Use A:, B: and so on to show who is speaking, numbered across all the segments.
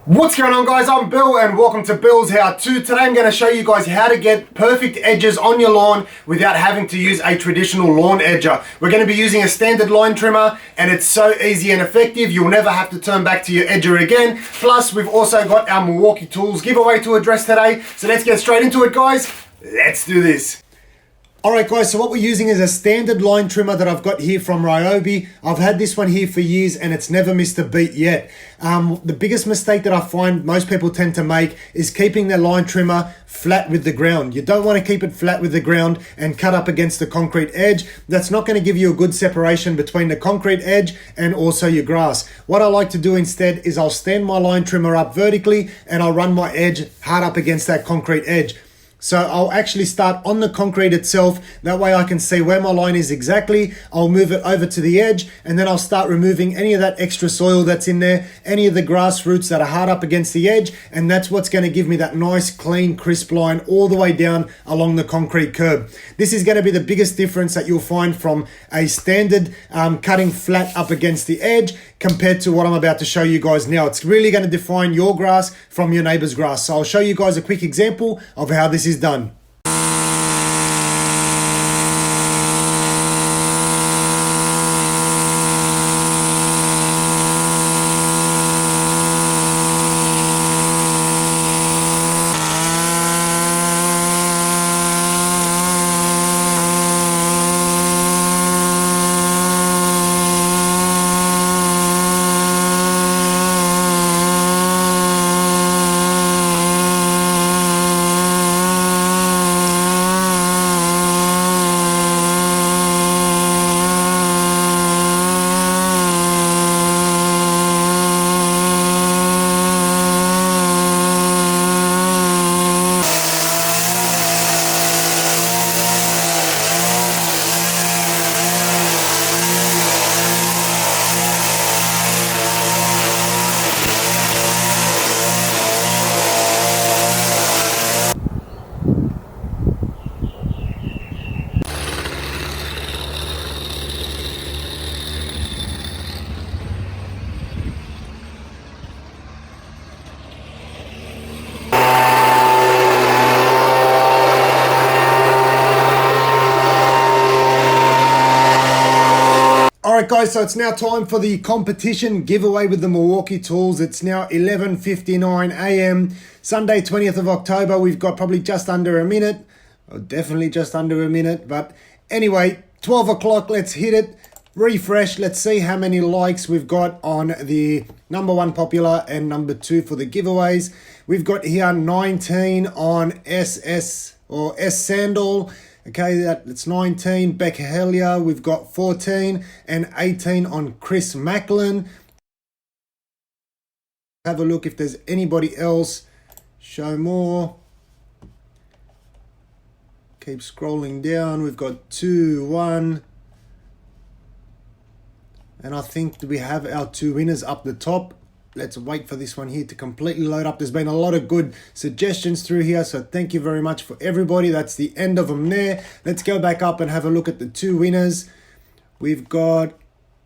A: What's going on, guys? I'm Bill and welcome to Bill's How To. Today I'm going to show you guys how to get perfect edges on your lawn without having to use a traditional lawn edger. We're going to be using a standard line trimmer and it's so easy and effective you'll never have to turn back to your edger again. Plus we've also got our Milwaukee tools giveaway to address today. So let's get straight into it, guys. Let's do this. Alright guys, so what we're using is a standard line trimmer that I've got here from Ryobi. I've had this one here for years and it's never missed a beat yet. The biggest mistake that I find most people tend to make is keeping their line trimmer flat with the ground. You don't want to keep it flat with the ground and cut up against the concrete edge. That's not going to give you a good separation between the concrete edge and also your grass. What I like to do instead is I'll stand my line trimmer up vertically and I'll run my edge hard up against that concrete edge. So I'll actually start on the concrete itself. That way I can see where my line is exactly. I'll move it over to the edge and then I'll start removing any of that extra soil that's in there, any of the grass roots that are hard up against the edge, and that's what's going to give me that nice, clean, crisp line all the way down along the concrete curb. This is going to be the biggest difference that you'll find from a standard cutting flat up against the edge compared to what I'm about to show you guys now. It's really going to define your grass from your neighbor's grass. So I'll show you guys a quick example of how this is done. Alright guys, so it's now time for the competition giveaway with the Milwaukee tools. It's now 11:59 a.m. Sunday 20th of October. We've got probably just under a minute, or definitely just under a minute, but anyway, 12 o'clock, let's hit it. Refresh, let's see how many likes we've got on the number 1 popular and number 2 for the giveaways. We've got here 19 on SS or S Sandal. Okay, that's 19. Beck Hellier, we've got 14 and 18 on Chris Macklin. Have a look if there's anybody else. Show more. Keep scrolling down. We've got 2, 1. And I think we have our 2 winners up the top. Let's wait for this one here to completely load up. There's been a lot of good suggestions through here, so thank you very much for everybody. That's the end of them there. Let's go back up and have a look at the 2 winners. We've got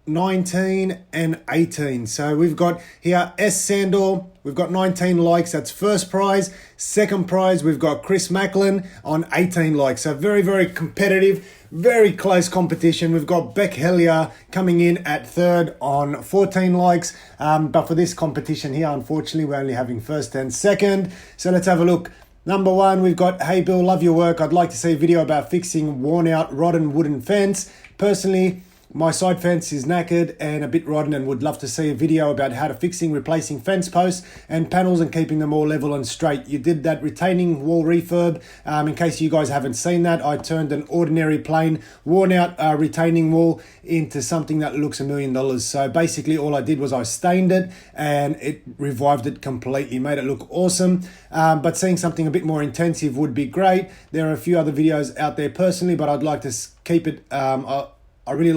A: 19 and 18. So we've got here S Sandal. We've got 19 likes. That's first prize. Second prize, we've got Chris Macklin on 18 likes. So very, very competitive, very close competition. We've got Beck Hellier coming in at third on 14 likes. But for this competition here, unfortunately, we're only having first and second. So let's have a look. Number 1, we've got, hey Bill, love your work. I'd like to see a video about fixing worn out rotten wooden fence. Personally, my side fence is knackered and a bit rotten and would love to see a video about how to replacing fence posts and panels and keeping them all level and straight. You did that retaining wall refurb. In case you guys haven't seen that, I turned an ordinary plain worn out retaining wall into something that looks $1 million. So basically all I did was I stained it and it revived it completely, made it look awesome. But seeing something a bit more intensive would be great. There are a few other videos out there personally, but I'd like to keep it I really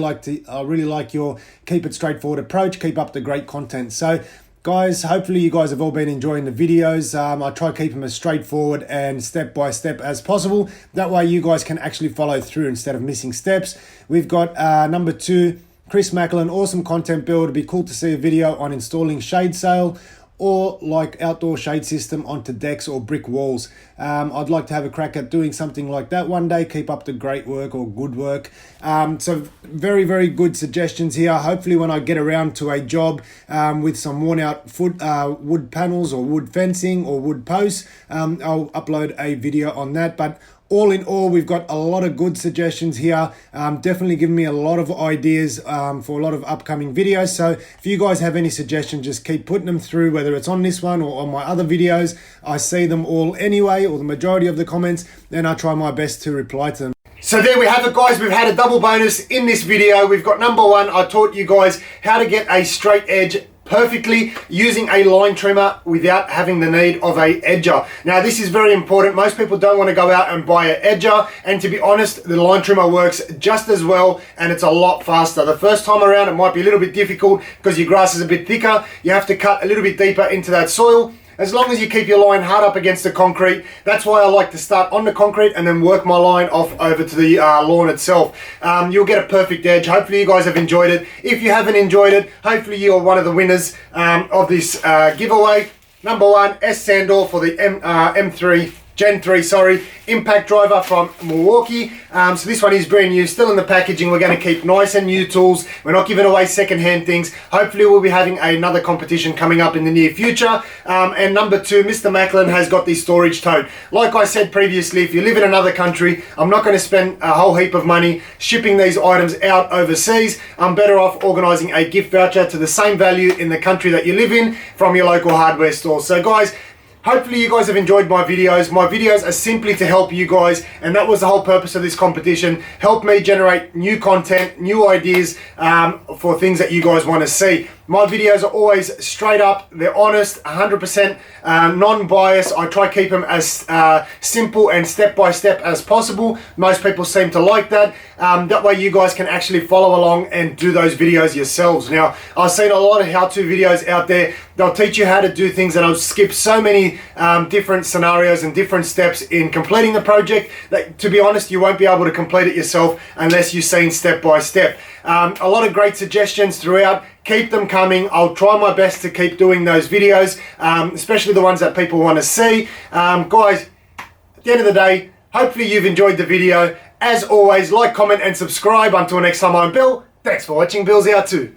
A: like your keep it straightforward approach. Keep up the great content. So guys, hopefully you guys have all been enjoying the videos. I try to keep them as straightforward and step by step as possible. That way you guys can actually follow through instead of missing steps. We've got number 2, Chris Macklin, awesome content build. It'd be cool to see a video on installing shade sail or like outdoor shade system onto decks or brick walls. I'd like to have a crack at doing something like that one day. Keep up the great work or good work. So very, very good suggestions here. Hopefully when I get around to a job with some worn out wood panels or wood fencing or wood posts, I'll upload a video on that. But all in all, we've got a lot of good suggestions here. Definitely giving me a lot of ideas for a lot of upcoming videos. So if you guys have any suggestions, just keep putting them through, whether it's on this one or on my other videos. I see them all anyway, or the majority of the comments, and I try my best to reply to them. So there we have it, guys. We've had a double bonus in this video. We've got number one, I taught you guys how to get a straight edge perfectly using a line trimmer without having the need of a edger. Now this is very important. Most people don't want to go out and buy an edger, and to be honest, the line trimmer works just as well and it's a lot faster. The first time around it might be a little bit difficult because your grass is a bit thicker. You have to cut a little bit deeper into that soil. As long as you keep your line hard up against the concrete, that's why I like to start on the concrete and then work my line off over to the lawn itself. You'll get a perfect edge. Hopefully you guys have enjoyed it. If you haven't enjoyed it, hopefully you're one of the winners of this giveaway. Number one, S Sandor for the Gen 3, impact driver from Milwaukee. So this one is brand new, still in the packaging. We're going to keep nice and new tools. We're not giving away second-hand things. Hopefully we'll be having another competition coming up in the near future. And number two, Mr. Macklin has got the storage tote. Like I said previously, if you live in another country, I'm not going to spend a whole heap of money shipping these items out overseas. I'm better off organising a gift voucher to the same value in the country that you live in from your local hardware store. So guys, hopefully you guys have enjoyed my videos. My videos are simply to help you guys, and that was the whole purpose of this competition. Help me generate new content, new ideas for things that you guys want to see. My videos are always straight up, they're honest, 100% non-biased. I try to keep them as simple and step-by-step as possible. Most people seem to like that. That way you guys can actually follow along and do those videos yourselves. Now, I've seen a lot of how-to videos out there. They'll teach you how to do things, and I'll skip so many different scenarios and different steps in completing the project that, to be honest, you won't be able to complete it yourself unless you've seen step-by-step. A lot of great suggestions throughout. Keep them coming. I'll try my best to keep doing those videos, especially the ones that people want to see. Guys, at the end of the day, hopefully you've enjoyed the video. As always, like, comment and subscribe. Until next time, I'm Bill. Thanks for watching. Bill's out too.